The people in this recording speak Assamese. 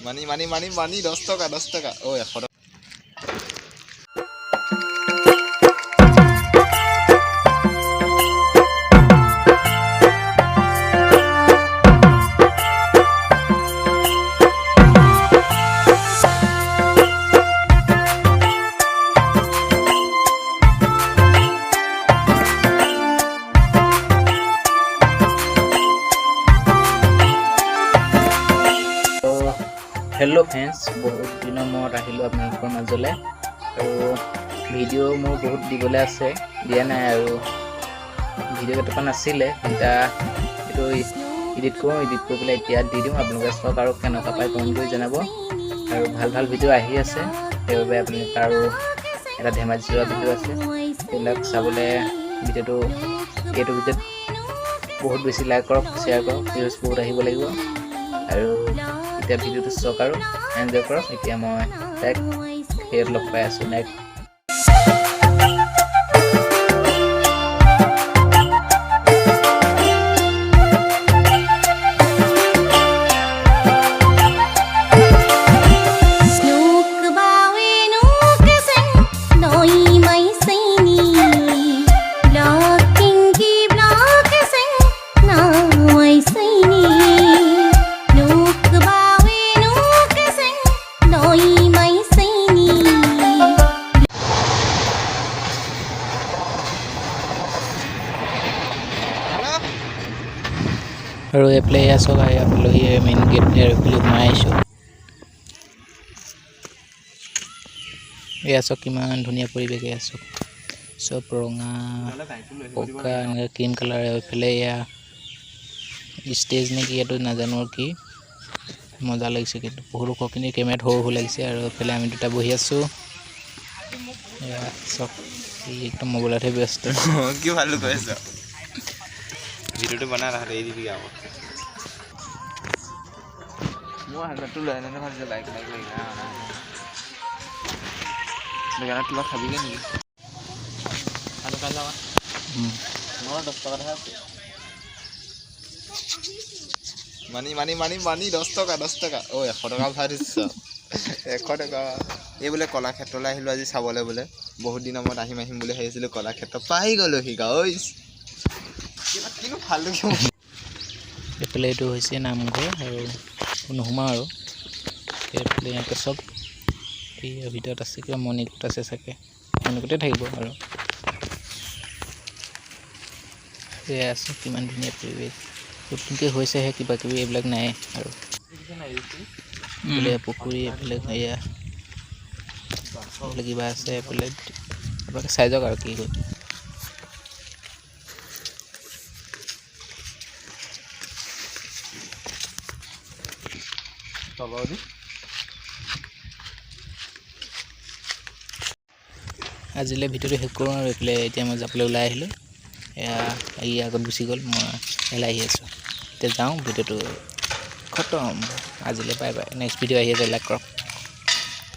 মানি 10 টকা 10 টকা ও 100 টকা हेलो फ्रेंड्स बहुत दिन मैं আহিলো আপোনালোকৰ মাজলে আৰু ভিডিও মোৰ বহুত দিবলে আছে দিয়া নাই আৰু ভিডিও কেইটামান আছিলে এটা এটো এডিট কৰি পেলাই এতিয়া দি দিম আপোনালোকে চাওক আৰু কেনেকা পাই কমেন্ট কৰি জনাব আৰু ভাল ভাল ভিডিও আহি আছে সেইবাবে আপোনালোকে আৰু এটা ধেমাজি যোৱা ভিডিও আছে সেইবিলাক চাবলে ভিডিওটো এইটো ভিডিওত বহুত বেছি লাইক কৰক শেয়াৰ কৰক ভিউজ বহুত আহিব লাগিব আৰু এতিয়া ভিডিওটো চাওক আৰু এনজয় কৰক এতিয়া মই তাক ফেৰ লগ পাই আছো নেক্সট আৰু এপ্লে আছো গাই আপলোহি মেইন গেট এৰ খুলি মাইছো এয়া সব কিমান ধুনিয়া পৰিবেশ আছে সব ৰঙা পকা ক্ৰীম কালাৰ এপ্লে এয়া ষ্টেজ নে কি এটো নাজানো কি মজা লাগিছে কিন্তু বহুত কখিনি কেমেৰাত হৈ লাগিছে আৰু এপ্লে আমি দুটা বহি আছো এয়া সব একদম মোবাইলতে ব্যস্ত কি ভালো কৈছ ভিডিওটো বনা ৰहा এই দিবি আও মই হালটো লৈ আনে ভাল যে লাইক লাইক না বেগানা তুলা খাবি কে নি খালো খালা মই 10 টকা আছে মানি 10 টকা ও 100 টকা ভাই দিছ 100 টকা এই বলে কলাক্ষেত্ৰলৈ আহিলো আজি চাবলে বলে বহুত দিনৰ মত আহিম বুলি ভাবিছিলো কলাক্ষেত্ৰ পাই গলো হি গাইস কিনো ভালো কি এপ্লে এটো হৈছে নামঘৰ আৰু নুহুমা আৰু এপ্লে ইয়াতে সব এই ভিডিওত আছে কিবা মনিকুট আছে চাগে মনিকুটে থাকিব আৰু এয়া আছে কিমান ধুনীয়া পৰিৱেশ নতুনকৈ হৈছে হে কিবা কিবি এইবিলাক নাই আৰু বোলে পুখুৰী এইবিলাক এয়া কিবা আছে বোলে আপোনালোকে চাই যাওক আৰু কি হয় তলদি আজিলে ভিডিওটো শেষ কৰোঁ আৰু এপ্লে এতিয়া মই যাবলৈ ওলাই আহিলোঁ এয়া এই আগত গুচি গ'ল মই এলাই আহি আছোঁ এতিয়া যাওঁ ভিডিওটো খতম আজিলে বাই বাই নেক্সট ভিডিও আহি আছে লাইক কৰক